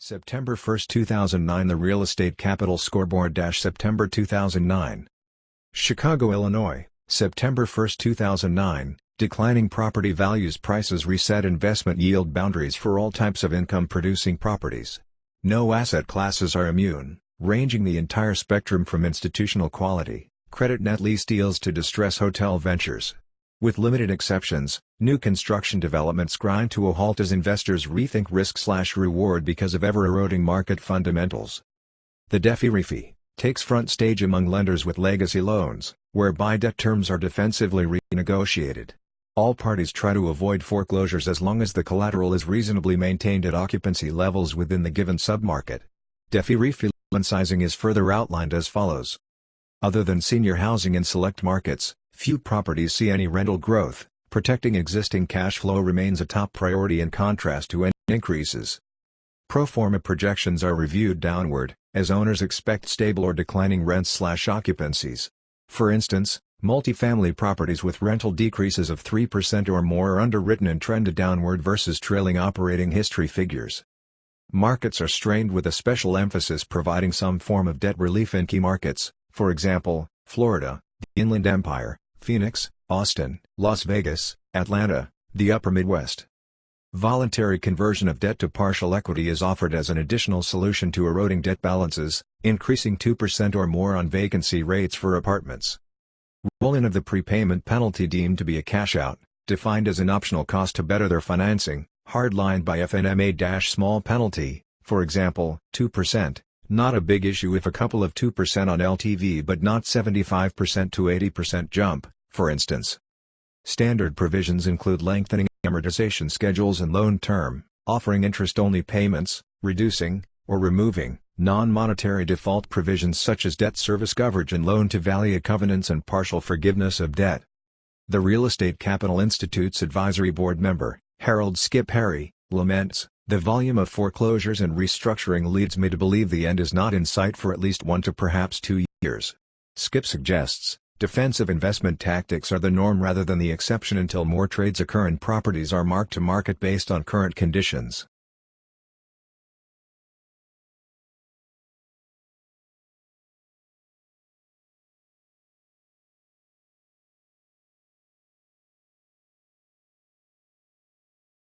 September 1, 2009. The Real Estate Capital Scoreboard. September 2009. Chicago, Illinois, September 1, 2009. Declining property values, prices reset, investment yield boundaries for all types of income-producing properties. No asset classes are immune, ranging the entire spectrum from institutional quality, credit net lease deals to distress hotel ventures. With limited exceptions, new construction developments grind to a halt as investors rethink risk/reward because of ever-eroding market fundamentals. The DeFi takes front stage among lenders with legacy loans, whereby debt terms are defensively renegotiated. All parties try to avoid foreclosures as long as the collateral is reasonably maintained at occupancy levels within the given submarket. DeFi loan sizing is further outlined as follows. Other than senior housing in select markets, few properties see any rental growth. Protecting existing cash flow remains a top priority in contrast to any increases. Pro forma projections are reviewed downward, as owners expect stable or declining rents/occupancies. For instance, multifamily properties with rental decreases of 3% or more are underwritten and trended downward versus trailing operating history figures. Markets are strained with a special emphasis providing some form of debt relief in key markets, for example, Florida, the Inland Empire, Phoenix, Austin, Las Vegas, Atlanta, the Upper Midwest. Voluntary conversion of debt to partial equity is offered as an additional solution to eroding debt balances, increasing 2% or more on vacancy rates for apartments. Roll-in of the prepayment penalty deemed to be a cash-out, defined as an optional cost to better their financing, hardlined by FNMA-small penalty, for example, 2%, not a big issue if a couple of 2% on LTV but not 75% to 80% jump, for instance. Standard provisions include lengthening amortization schedules and loan term, offering interest-only payments, reducing, or removing, non-monetary default provisions such as debt service coverage and loan-to-value covenants and partial forgiveness of debt. The Real Estate Capital Institute's advisory board member, Harold Skip Harry, laments, "The volume of foreclosures and restructuring leads me to believe the end is not in sight for at least 1 to perhaps 2 years." Skip suggests, defensive investment tactics are the norm rather than the exception until more trades occur and properties are marked to market based on current conditions.